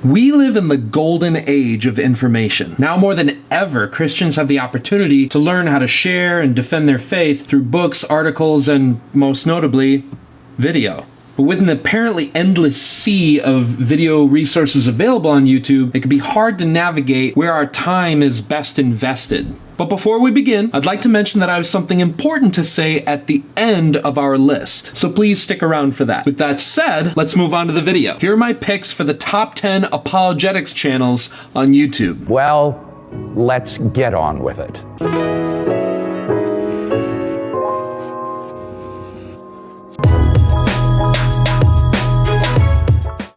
We live in the golden age of information. Now more than ever, Christians have the opportunity to learn how to share and defend their faith through books, articles, and most notably, video. But with an apparently endless sea of video resources available on YouTube, it can be hard to navigate where our time is best invested. But before we begin, I'd like to mention that I have something important to say at the end of our list, so please stick around for that. With that said, let's move on to the video. Here are my picks for the top 10 apologetics channels on YouTube. Well, let's get on with it.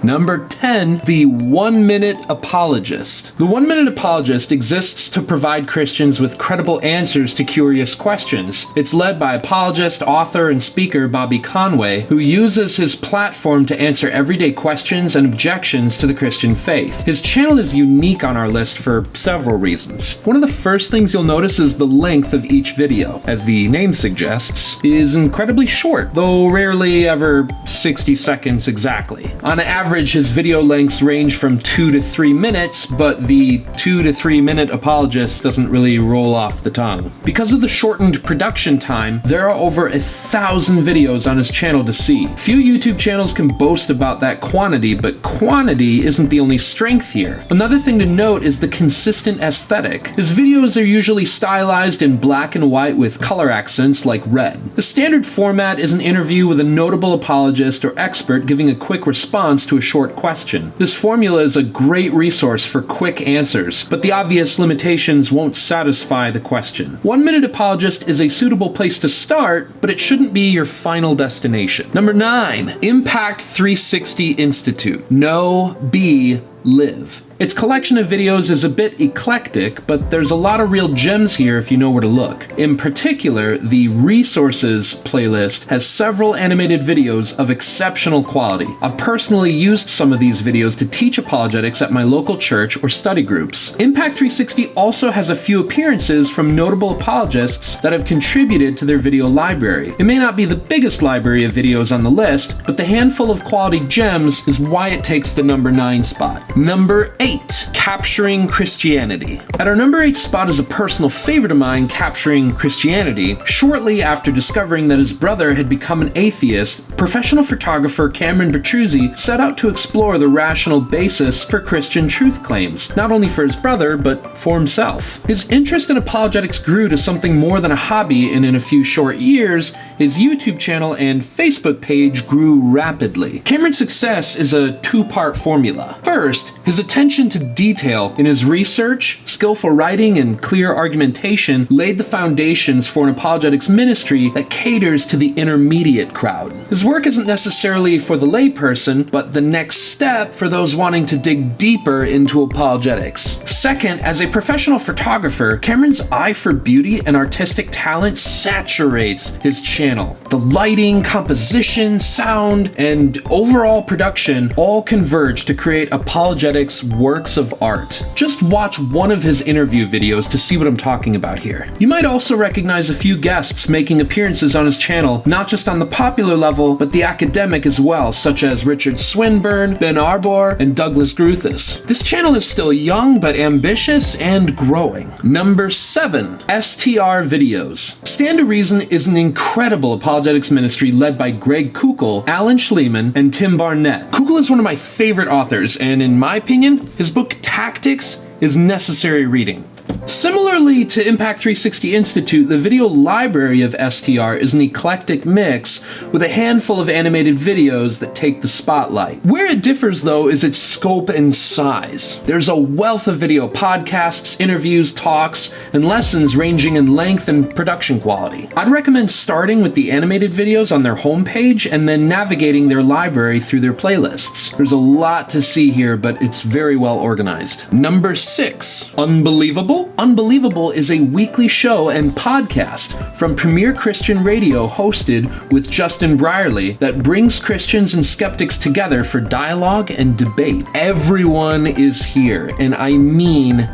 Number 10, the 1 Minute Apologist. The 1 Minute Apologist exists to provide Christians with credible answers to curious questions. It's led by apologist, author, and speaker Bobby Conway, who uses his platform to answer everyday questions and objections to the Christian faith. His channel is unique on our list for several reasons. One of the first things you'll notice is the length of each video. As the name suggests, is incredibly short, though rarely ever 60 seconds exactly. On average, his video lengths range from 2 to 3 minutes, but the 2 to 3 minute apologist doesn't really roll off the tongue. Because of the shortened production time, there are over 1,000 videos on his channel to see. Few YouTube channels can boast about that quantity, but quantity isn't the only strength here. Another thing to note is the consistent aesthetic. His videos are usually stylized in black and white with color accents like red. The standard format is an interview with a notable apologist or expert giving a quick response to a short question. This formula is a great resource for quick answers, but the obvious limitations won't satisfy the question. 1 Minute Apologist is a suitable place to start, but it shouldn't be your final destination. Number 9, Impact 360 Institute. Know, be, live. Its collection of videos is a bit eclectic, but there's a lot of real gems here if you know where to look. In particular, the Resources playlist has several animated videos of exceptional quality. I've personally used some of these videos to teach apologetics at my local church or study groups. Impact 360 also has a few appearances from notable apologists that have contributed to their video library. It may not be the biggest library of videos on the list, but the handful of quality gems is why it takes the number 9 spot. Number 8. Capturing Christianity. At our number 8 spot is a personal favorite of mine, Capturing Christianity. Shortly after discovering that his brother had become an atheist, professional photographer Cameron Bertruzzi set out to explore the rational basis for Christian truth claims, not only for his brother, but for himself. His interest in apologetics grew to something more than a hobby, and in a few short years, his YouTube channel and Facebook page grew rapidly. Cameron's success is a two-part formula. First, his attention to detail in his research, skillful writing, and clear argumentation laid the foundations for an apologetics ministry that caters to the intermediate crowd. His work isn't necessarily for the layperson, but the next step for those wanting to dig deeper into apologetics. Second, as a professional photographer, Cameron's eye for beauty and artistic talent saturates his channel. The lighting, composition, sound, and overall production all converge to create apologetics works of art. Just watch one of his interview videos to see what I'm talking about here. You might also recognize a few guests making appearances on his channel, not just on the popular level, but the academic as well, such as Richard Swinburne, Ben Arbor, and Douglas Gruthis. This channel is still young, but ambitious and growing. Number 7, STR Videos. Stand to Reason is an incredible apologetics ministry led by Greg Kuchel, Alan Schliemann, and Tim Barnett. Kuchel is one of my favorite authors, and in my opinion, his book Tactics is necessary reading. Similarly to Impact 360 Institute, the video library of STR is an eclectic mix with a handful of animated videos that take the spotlight. Where it differs, though, is its scope and size. There's a wealth of video podcasts, interviews, talks, and lessons ranging in length and production quality. I'd recommend starting with the animated videos on their homepage and then navigating their library through their playlists. There's a lot to see here, but it's very well organized. Number 6, Unbelievable. Unbelievable is a weekly show and podcast from Premier Christian Radio hosted with Justin Brierley that brings Christians and skeptics together for dialogue and debate. Everyone is here, and I mean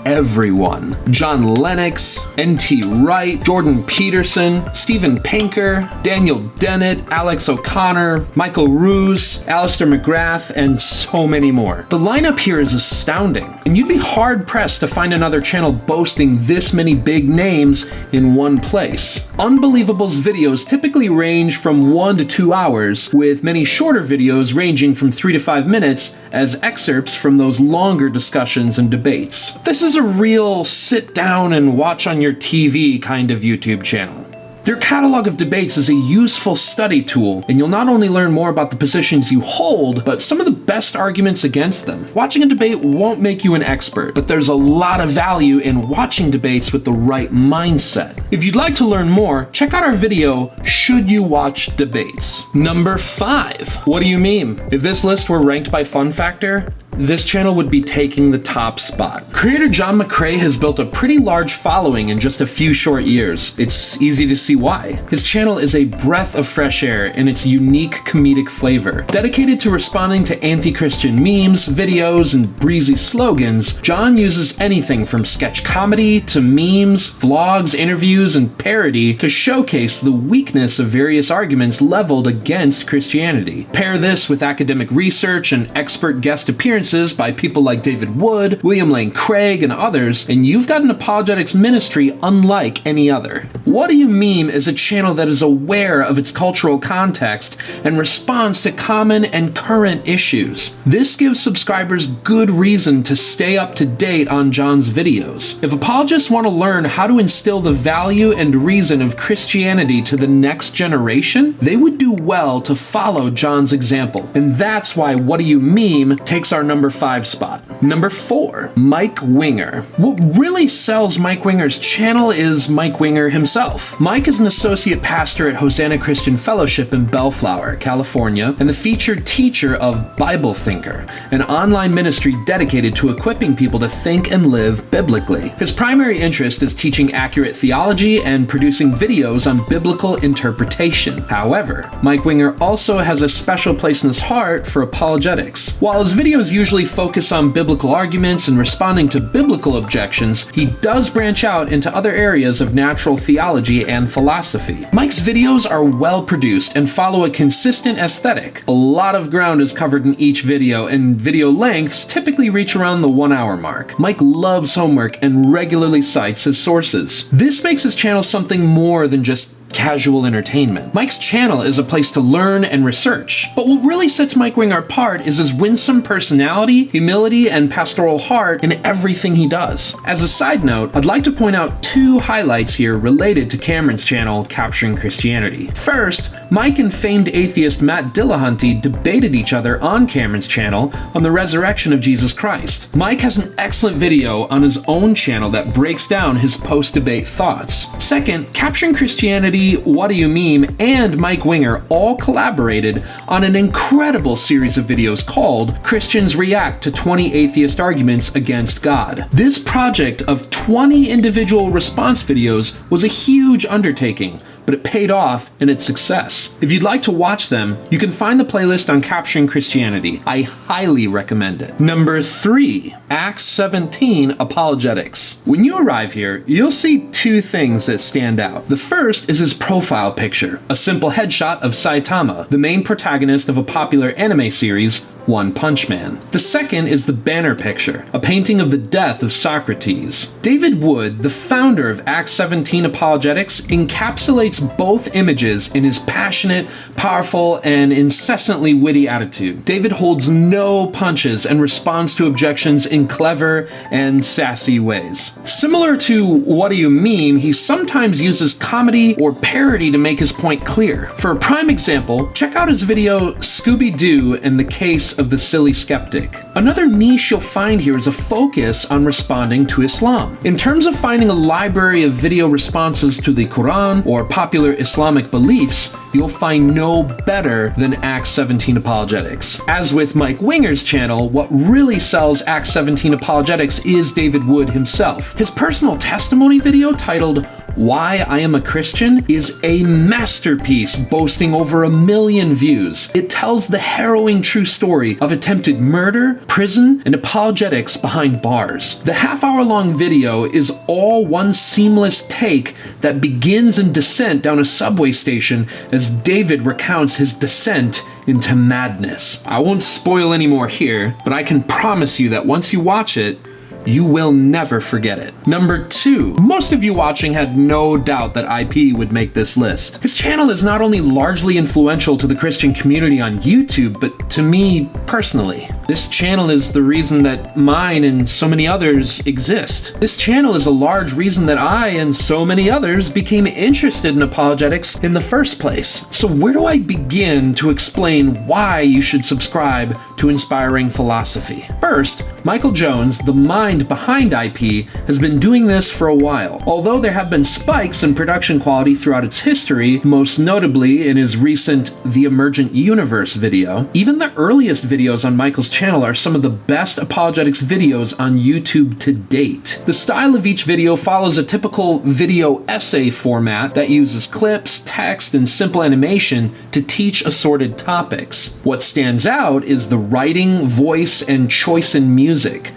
everyone. John Lennox, N.T. Wright, Jordan Peterson, Steven Pinker, Daniel Dennett, Alex O'Connor, Michael Ruse, Alistair McGrath, and so many more. The lineup here is astounding, and you'd be hard-pressed to find another channel boasting this many big names in one place. Unbelievable's videos typically range from 1 to 2 hours, with many shorter videos ranging from 3 to 5 minutes as excerpts from those longer discussions and debates. This is a real sit down and watch on your TV kind of YouTube channel. Their catalog of debates is a useful study tool, and you'll not only learn more about the positions you hold, but some of the best arguments against them. Watching a debate won't make you an expert, but there's a lot of value in watching debates with the right mindset. If you'd like to learn more, check out our video, Should You Watch Debates? Number 5. What do you meme? If this list were ranked by fun factor, this channel would be taking the top spot. Creator John McCrae has built a pretty large following in just a few short years. It's easy to see why. His channel is a breath of fresh air in its unique comedic flavor. Dedicated to responding to anti-Christian memes, videos, and breezy slogans, John uses anything from sketch comedy to memes, vlogs, interviews, and parody to showcase the weakness of various arguments leveled against Christianity. Pair this with academic research and expert guest appearances by people like David Wood, William Lane Craig, and others, and you've got an apologetics ministry unlike any other. What Do You Meme is a channel that is aware of its cultural context and responds to common and current issues. This gives subscribers good reason to stay up to date on John's videos. If apologists want to learn how to instill the value and reason of Christianity to the next generation, they would do well to follow John's example. And that's why What Do You Meme takes our number 5 spot. Number 4, Mike Winger. What really sells Mike Winger's channel is Mike Winger himself. Mike is an associate pastor at Hosanna Christian Fellowship in Bellflower, California, and the featured teacher of Bible Thinker, an online ministry dedicated to equipping people to think and live biblically. His primary interest is teaching accurate theology and producing videos on biblical interpretation. However, Mike Winger also has a special place in his heart for apologetics. While his videos usually focus on biblical arguments and responding to biblical objections, he does branch out into other areas of natural theology and philosophy. Mike's videos are well produced and follow a consistent aesthetic. A lot of ground is covered in each video, and video lengths typically reach around the 1 hour mark. Mike loves homework and regularly cites his sources. This makes his channel something more than just casual entertainment. Mike's channel is a place to learn and research. But what really sets Mike Winger apart is his winsome personality, humility, and pastoral heart in everything he does. As a side note, I'd like to point out 2 highlights here related to Cameron's channel, Capturing Christianity. First, Mike and famed atheist Matt Dillahunty debated each other on Cameron's channel on the resurrection of Jesus Christ. Mike has an excellent video on his own channel that breaks down his post-debate thoughts. Second, Capturing Christianity, What Do You Meme, and Mike Winger all collaborated on an incredible series of videos called Christians React to 20 Atheist Arguments Against God. This project of 20 individual response videos was a huge undertaking, but it paid off in its success. If you'd like to watch them, you can find the playlist on Capturing Christianity. I highly recommend it. Number 3, Acts 17 Apologetics. When you arrive here, you'll see 2 things that stand out. The first is his profile picture, a simple headshot of Saitama, the main protagonist of a popular anime series, One Punch Man. The second is the banner picture, a painting of the death of Socrates. David Wood, the founder of Acts 17 Apologetics, encapsulates both images in his passionate, powerful, and incessantly witty attitude. David holds no punches and responds to objections in clever and sassy ways. Similar to What Do You Meme, he sometimes uses comedy or parody to make his point clear. For a prime example, check out his video Scooby-Doo and the Case of the Silly Skeptic. Another niche you'll find here is a focus on responding to Islam. In terms of finding a library of video responses to the Quran or popular Islamic beliefs, you'll find no better than Acts 17 Apologetics. As with Mike Winger's channel, what really sells Acts 17 Apologetics is David Wood himself. His personal testimony video titled Why I Am a Christian is a masterpiece boasting over 1 million views. It tells the harrowing true story of attempted murder, prison, and apologetics behind bars. The half-hour-long video is all one seamless take that begins in descent down a subway station as David recounts his descent into madness. I won't spoil any more here, but I can promise you that once you watch it, you will never forget it. Number 2. Most of you watching had no doubt that IP would make this list. His channel is not only largely influential to the Christian community on YouTube, but to me personally. This channel is the reason that mine and so many others exist. This channel is a large reason that I and so many others became interested in apologetics in the first place. So where do I begin to explain why you should subscribe to Inspiring Philosophy? First, Michael Jones, the mind behind IP, has been doing this for a while. Although there have been spikes in production quality throughout its history, most notably in his recent The Emergent Universe video, even the earliest videos on Michael's channel are some of the best apologetics videos on YouTube to date. The style of each video follows a typical video essay format that uses clips, text, and simple animation to teach assorted topics. What stands out is the writing, voice, and choice in music.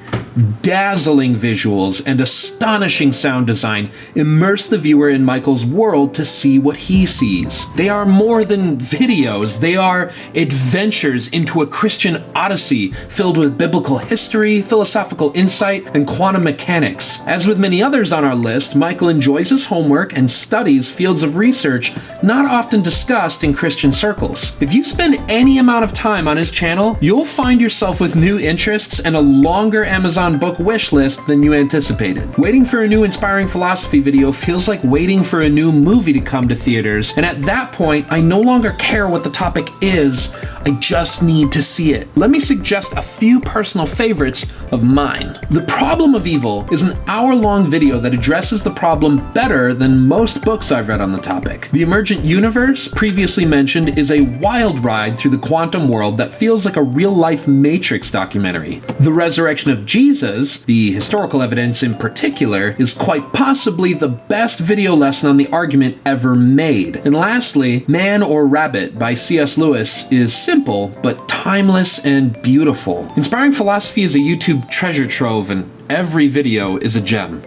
Dazzling visuals and astonishing sound design immerse the viewer in Michael's world to see what he sees. They are more than videos, they are adventures into a Christian odyssey filled with biblical history, philosophical insight, and quantum mechanics. As with many others on our list, Michael enjoys his homework and studies fields of research not often discussed in Christian circles. If you spend any amount of time on his channel, you'll find yourself with new interests and a longer Amazon book wish list than you anticipated. Waiting for a new Inspiring Philosophy video feels like waiting for a new movie to come to theaters, and at that point, I no longer care what the topic is, I just need to see it. Let me suggest a few personal favorites of mine. The Problem of Evil is an hour-long video that addresses the problem better than most books I've read on the topic. The Emergent Universe, previously mentioned, is a wild ride through the quantum world that feels like a real-life Matrix documentary. The Resurrection of Jesus, the historical evidence in particular, is quite possibly the best video lesson on the argument ever made. And lastly, Man or Rabbit by C.S. Lewis is simple, but timeless and beautiful. Inspiring Philosophy is a YouTube treasure trove, and every video is a gem.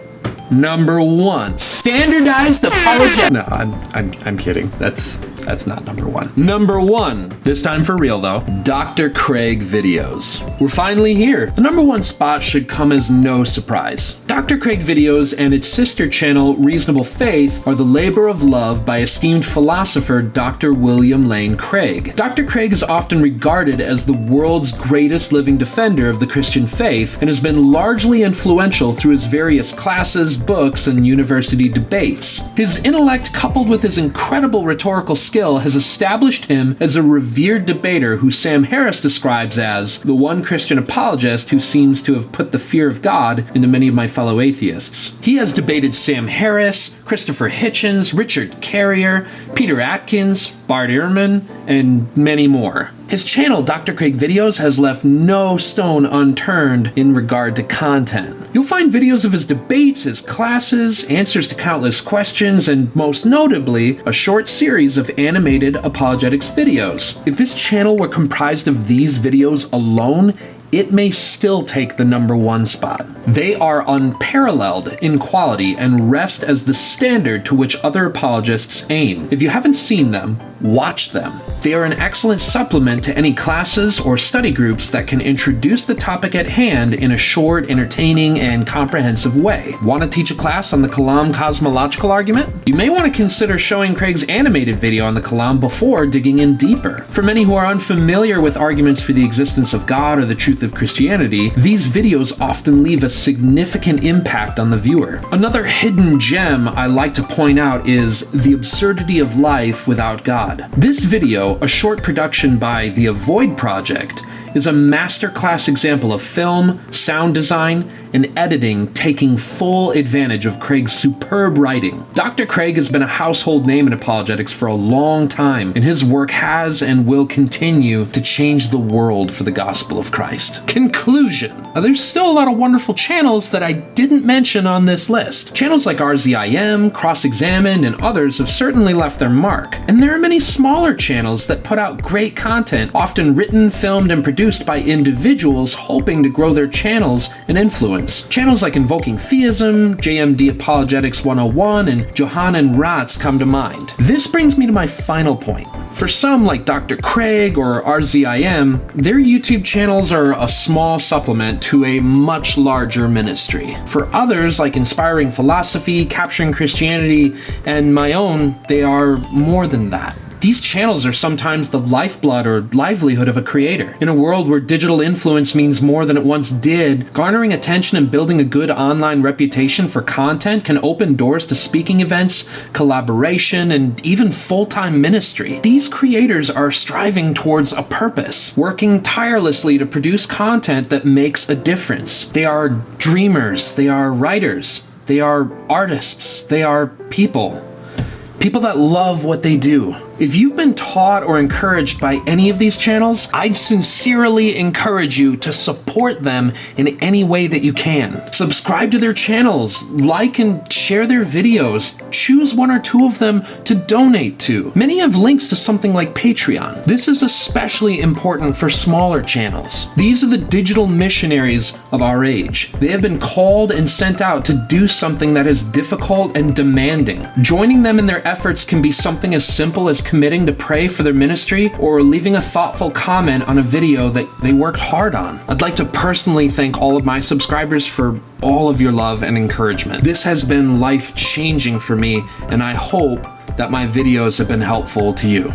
Number 1. Standardized apologetics. No, I'm kidding. That's not number 1. Number 1, this time for real though, Dr. Craig videos. We're finally here. The number 1 spot should come as no surprise. Dr. Craig videos and its sister channel, Reasonable Faith, are the labor of love by esteemed philosopher Dr. William Lane Craig. Dr. Craig is often regarded as the world's greatest living defender of the Christian faith and has been largely influential through his various classes, books, and university debates. His intellect, coupled with his incredible rhetorical skills, has established him as a revered debater who Sam Harris describes as the one Christian apologist who seems to have put the fear of God into many of my fellow atheists. He has debated Sam Harris, Christopher Hitchens, Richard Carrier, Peter Atkins, Bart Ehrman, and many more. His channel, Dr. Craig Videos, has left no stone unturned in regard to content. You'll find videos of his debates, his classes, answers to countless questions, and most notably, a short series of animated apologetics videos. If this channel were comprised of these videos alone, it may still take the number 1 spot. They are unparalleled in quality and rest as the standard to which other apologists aim. If you haven't seen them, watch them. They are an excellent supplement to any classes or study groups that can introduce the topic at hand in a short, entertaining, and comprehensive way. Want to teach a class on the Kalam cosmological argument? You may want to consider showing Craig's animated video on the Kalam before digging in deeper. For many who are unfamiliar with arguments for the existence of God or the truth of Christianity, these videos often leave a significant impact on the viewer. Another hidden gem I like to point out is The Absurdity of Life Without God. This video, a short production by The Avoid Project, is a masterclass example of film, sound design, and editing taking full advantage of Craig's superb writing. Dr. Craig has been a household name in apologetics for a long time, and his work has and will continue to change the world for the gospel of Christ. Conclusion. Now, there's still a lot of wonderful channels that I didn't mention on this list. Channels like RZIM, Cross-Examined, and others have certainly left their mark. And there are many smaller channels that put out great content, often written, filmed, and produced by individuals hoping to grow their channels and influence. Channels like Invoking Theism, JMD Apologetics 101, and Johann Ratz come to mind. This brings me to my final point. For some, like Dr. Craig or RZIM, their YouTube channels are a small supplement to a much larger ministry. For others, like Inspiring Philosophy, Capturing Christianity, and my own, they are more than that. These channels are sometimes the lifeblood or livelihood of a creator. In a world where digital influence means more than it once did, garnering attention and building a good online reputation for content can open doors to speaking events, collaboration, and even full-time ministry. These creators are striving towards a purpose, working tirelessly to produce content that makes a difference. They are dreamers, they are writers, they are artists, they are people. People that love what they do. If you've been taught or encouraged by any of these channels, I'd sincerely encourage you to support them in any way that you can. Subscribe to their channels, like and share their videos, choose one or two of them to donate to. Many have links to something like Patreon. This is especially important for smaller channels. These are the digital missionaries of our age. They have been called and sent out to do something that is difficult and demanding. Joining them in their efforts can be something as simple as committing to pray for their ministry or leaving a thoughtful comment on a video that they worked hard on. I'd like to personally thank all of my subscribers for all of your love and encouragement. This has been life-changing for me, and I hope that my videos have been helpful to you.